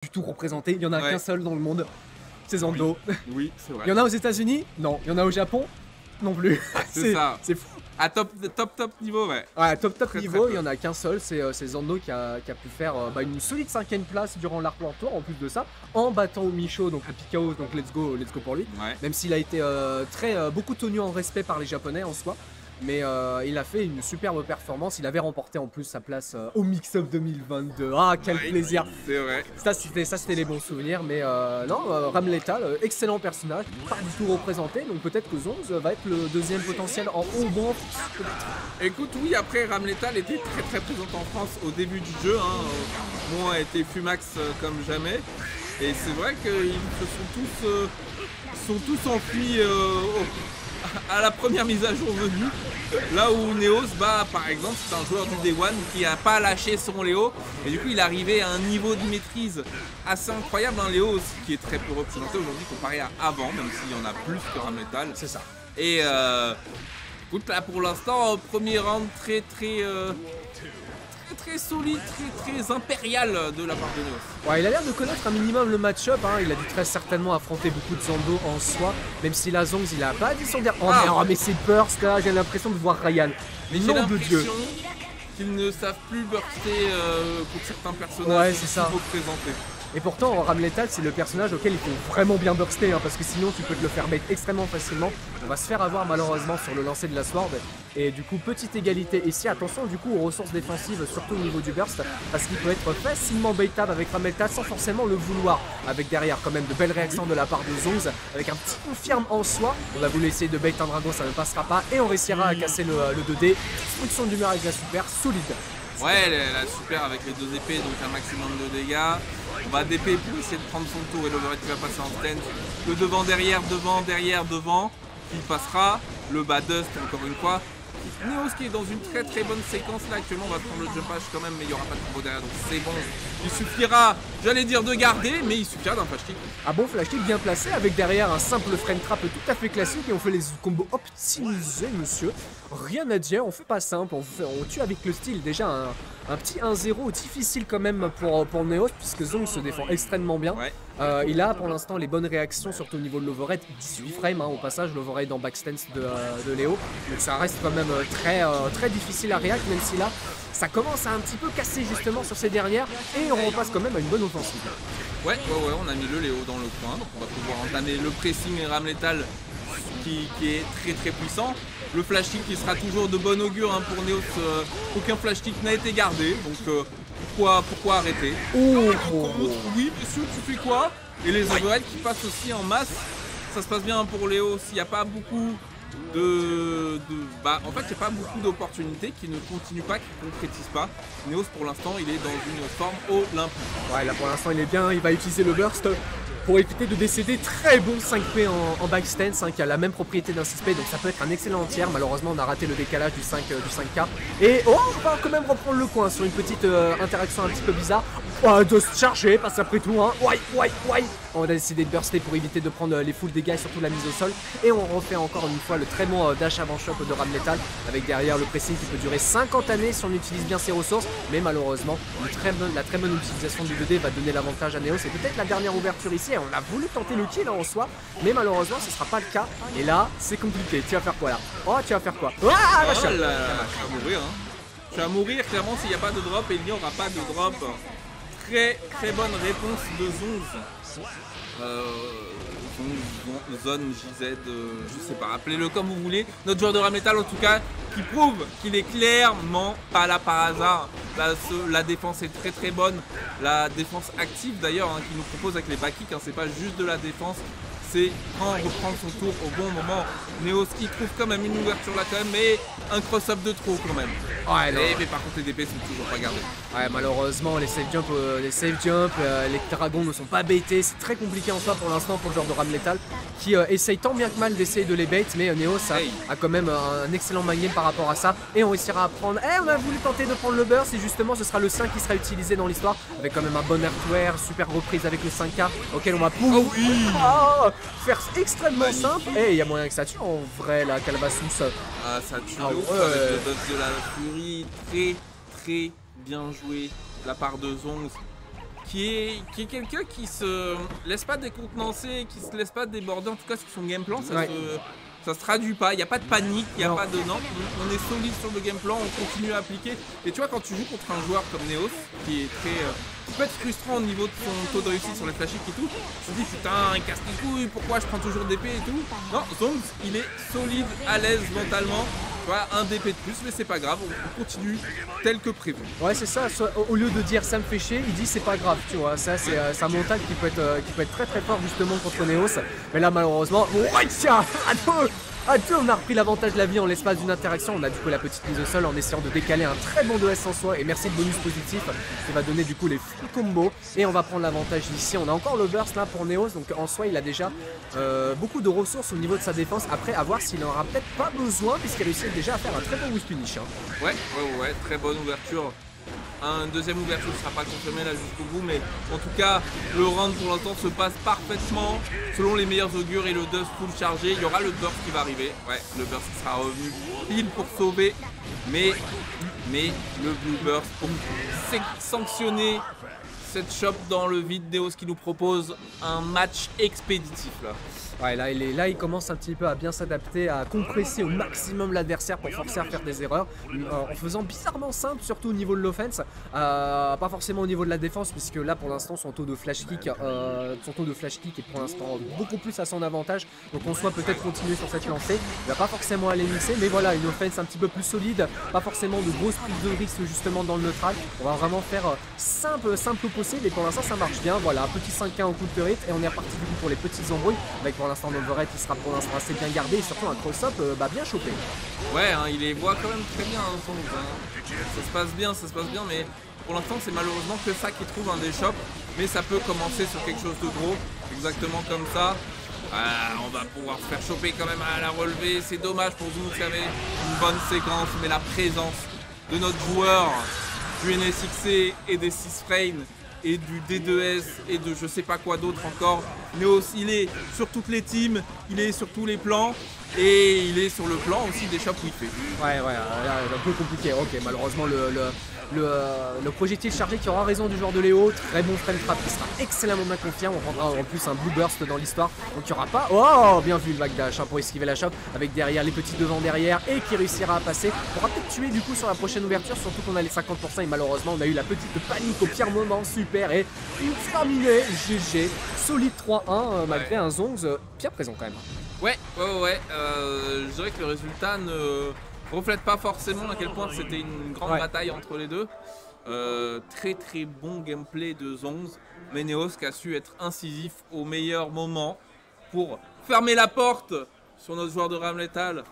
du tout représenté. Il y en a Ouais. qu'un seul dans le monde. C'est Zando. Oui, c'est vrai. Il y en a aux États-Unis? Non. Il y en a au Japon? Non plus. C'est ça. C'est fou. À top niveau, ouais. Ouais, top Très, niveau, très il y en a qu'un seul, c'est Zando qui a pu faire une solide 5ème place durant l'Arc Tour en plus de ça, en battant Micho, donc le Picao, donc let's go pour lui. Ouais. Même s'il a été beaucoup tenu en respect par les Japonais en soi. Mais il a fait une superbe performance, il avait remporté en plus sa place au Mix-Up 2022. Ah, quel Ouais, plaisir! C'est vrai. Ça c'était les bons souvenirs, mais non, Ram Lethal, excellent personnage, pas du tout représenté, donc peut-être que Zonz va être le deuxième potentiel en haut bon. Écoute, oui, après Ram Lethal était très présent en France au début du jeu. Moi, a été Fumax comme jamais. Et c'est vrai qu'ils se sont tous enfuis à la première mise à jour venue. Là où Neos, par exemple, c'est un joueur du Day One qui n'a pas lâché son Léo. Et du coup, il est arrivé à un niveau de maîtrise assez incroyable. Léo aussi, qui est très peu représenté aujourd'hui comparé à avant, même s'il y en a plus que Ram Lethal. C'est ça. Et écoute, là pour l'instant, premier round très solide, très impérial de la part de Neos. Ouais, il a l'air de connaître un minimum le match-up, il a dû très certainement affronter beaucoup de Zando en soi, même si la Zonz il a pas dit son dernier. Oh merde, mais c'est burst là, j'ai l'impression de voir Ryan. Mais j'ai Nom de Dieu. l'impression qu'ils ne savent plus burster pour certains personnages Ouais, c'est ça. représentés. Et pourtant, Ram Lethal, c'est le personnage auquel il faut vraiment bien burster, parce que sinon tu peux te le faire bait extrêmement facilement. On va se faire avoir malheureusement sur le lancer de la Sword. Et du coup, petite égalité ici. Attention du coup aux ressources défensives, surtout au niveau du burst, parce qu'il peut être facilement baitable avec Ram Lethal sans forcément le vouloir. Avec derrière quand même de belles réactions de la part de Zonz, avec un petit confirme en soi. On va voulu essayer de bait un dragon, ça ne passera pas. Et on réussira à casser le 2D. Destruction d'humeur avec la super, solide. Ouais, la super avec les deux épées, donc un maximum de dégâts. On va DP pour essayer de prendre son tour et l'overhead qui va passer en stand. Le devant, derrière, devant, qui passera. Le bas dust, encore une fois. Neos qui est dans une très bonne séquence là actuellement. On va prendre le jump H quand même, mais il n'y aura pas de combo derrière, donc c'est bon. Il suffira, j'allais dire de garder, mais il suffira d'un flash kick. Un bon flash kick bien placé avec derrière un simple frame trap tout à fait classique et on fait les combos optimisés, monsieur. Rien à dire, on fait pas simple, on tue avec le style. Déjà un petit 1-0 difficile quand même pour Neos puisque Zong se défend extrêmement bien. Ouais. Il a pour l'instant les bonnes réactions, surtout au niveau de l'overhead. 18 frames au passage, l'overhead en backstance de Léo. Donc ça reste quand même très difficile à react, même si là ça commence à un petit peu casser justement sur ces dernières et on repasse quand même à une bonne offensive. Ouais, on a mis le Léo dans le coin, donc on va pouvoir entamer le pressing et Ram Lethal qui est très puissant. Le flash kick qui sera toujours de bon augure pour Neos, aucun flash kick n'a été gardé, donc pourquoi arrêter? Oui, monsieur, tu fais quoi? Et les overheads qui passent aussi en masse, ça se passe bien pour Léo, s'il n'y a pas beaucoup en fait, il n'y a pas beaucoup d'opportunités qui ne continuent pas, qui ne concrétisent pas. Neos, pour l'instant, il est dans une forme olympique. Ouais, là pour l'instant, il est bien, il va utiliser le burst pour éviter de décéder. Très bon 5P en backstance, qui a la même propriété d'un 6P, donc ça peut être un excellent tiers. Malheureusement, on a raté le décalage du 5K. Et on va quand même reprendre le coin sur une petite interaction un petit peu bizarre. De se charger, passe après tout, On va décider de burster pour éviter de prendre les full dégâts et surtout la mise au sol. Et on refait encore une fois le très bon dash avant shop de Ram Lethal, avec derrière le pressing qui peut durer 50 années si on utilise bien ses ressources. Mais malheureusement, la très bonne utilisation du 2D va donner l'avantage à Neos. C'est peut-être la dernière ouverture ici. On a voulu tenter le kill en soi, mais malheureusement ce sera pas le cas. Et là, c'est compliqué. Tu vas faire quoi là? Tu vas faire quoi? Tu vas mourir, Tu vas mourir clairement s'il n'y a pas de drop, et il n'y aura pas de drop. Très bonne réponse de Zonz. Zone, JZ, je sais pas, appelez-le comme vous voulez. Notre joueur de Ram Lethal en tout cas, qui prouve qu'il est clairement pas là par hasard. La défense est très bonne. La défense active d'ailleurs, qu'il nous propose avec les back kicks, c'est pas juste de la défense. C'est quand on reprend son tour au bon moment. Neos qui trouve quand même une ouverture là quand même, mais un cross-up de trop quand même. Mais par contre les DP sont toujours pas gardés. Ouais, malheureusement les save jump, les dragons ne sont pas baités. C'est très compliqué en soi pour l'instant pour le genre de Ram Lethal qui essaye tant bien que mal d'essayer de les bait, mais Neos a quand même un excellent manier par rapport à ça. Et on réussira à prendre. On a voulu tenter de prendre le burst et justement ce sera le 5 qui sera utilisé dans l'histoire. Avec quand même un bon hardware, super reprise avec le 5K auquel on va pouvoir faire extrêmement simple. Et il y a moyen que ça tue en vrai la Calabasous. Ça tue avec le buff de la furie. Très bien joué de la part de Zonz qui est quelqu'un qui se laisse pas décontenancer, qui se laisse pas déborder, en tout cas sur son game plan, ça se traduit pas, il n'y a pas de panique, il n'y a pas de non, on est solide sur le game plan, on continue à appliquer. Et tu vois, quand tu joues contre un joueur comme Neos, qui est qui peut être frustrant au niveau de son taux de réussite sur les flash hits et tout, tu te dis putain, il casse les couilles, pourquoi je prends toujours d'épée et tout. Non, Zongs, il est solide, à l'aise mentalement. Tu vois, un DP de plus, mais c'est pas grave, on continue tel que prévu. Ouais, c'est ça, au lieu de dire ça me fait chier, il dit c'est pas grave, tu vois. Ça, c'est un mental qui peut être très très fort justement contre Neos. Mais là, malheureusement, ouais, tiens, à deux, on a repris l'avantage de la vie en l'espace d'une interaction. On a du coup la petite mise au sol en essayant de décaler un très bon 2S en soi. Et merci le bonus positif qui va donner du coup les full combos. Et on va prendre l'avantage ici. On a encore le burst là pour Neos. Donc en soi, il a déjà beaucoup de ressources au niveau de sa défense. Après, à voir s'il en aura peut-être pas besoin, puisqu'il réussit déjà à faire un très bon whiff finish. Hein. Ouais, très bonne ouverture. Une deuxième ouverture ne sera pas confirmée là jusqu'au bout, mais en tout cas le round pour l'instant se passe parfaitement selon les meilleurs augures et le dust full chargé. Il y aura le burst qui va arriver, le burst qui sera revenu pile pour sauver, mais le blue burst pour sanctionner cette shop dans le vide. Neos qui nous propose un match expéditif là. Ouais, là, il commence un petit peu à bien s'adapter, à compresser au maximum l'adversaire pour forcer à faire des erreurs, en faisant bizarrement simple, surtout au niveau de l'offense, pas forcément au niveau de la défense, puisque là pour l'instant son taux de flash kick est pour l'instant beaucoup plus à son avantage, donc on soit peut-être continuer sur cette lancée. Il va pas forcément aller mixer, mais voilà, une offense un petit peu plus solide, pas forcément de grosses prises de risque justement dans le neutral. On va vraiment faire simple possible, et pour l'instant ça marche bien. Voilà, un petit 5K en coup de turret, et on est reparti du coup pour les petites embrouilles avec pour l'instant l'overhead qui sera pour l'instant assez bien gardé, et surtout un cross-up bien chopé. Ouais, hein, il les voit quand même très bien, ça se passe bien, mais pour l'instant c'est malheureusement que ça qui trouve un des shops, mais ça peut commencer sur quelque chose de gros, exactement comme ça. On va pouvoir se faire choper quand même à la relevée, c'est dommage pour Zoom qui avait une bonne séquence, mais la présence de notre joueur du NSXC et des 6 frames et du D2S et de je sais pas quoi d'autre encore. Neos, il est sur toutes les teams, il est sur tous les plans, et il est sur le plan aussi des shops où il fait. Ouais, là, un peu compliqué. Ok, malheureusement le projectile chargé qui aura raison du joueur de Léo, très bon frame trap qui sera excellemment bien confiant. On prendra en plus un blue burst dans l'histoire, donc il n'y aura pas. Oh, bien vu le backdash pour esquiver la chope avec derrière les petits devants derrière, et qui réussira à passer. On pourra peut-être tuer du coup sur la prochaine ouverture, surtout qu'on a les 50%, et malheureusement on a eu la petite panique au pire moment. Super, et terminé, GG, solide 3-1 malgré un Zongs bien présent quand même. Ouais, je dirais que le résultat ne reflète pas forcément à quel point c'était une grande bataille entre les deux. Très bon gameplay de Zongs, mais Neos qui a su être incisif au meilleur moment pour fermer la porte sur notre joueur de Ramlethal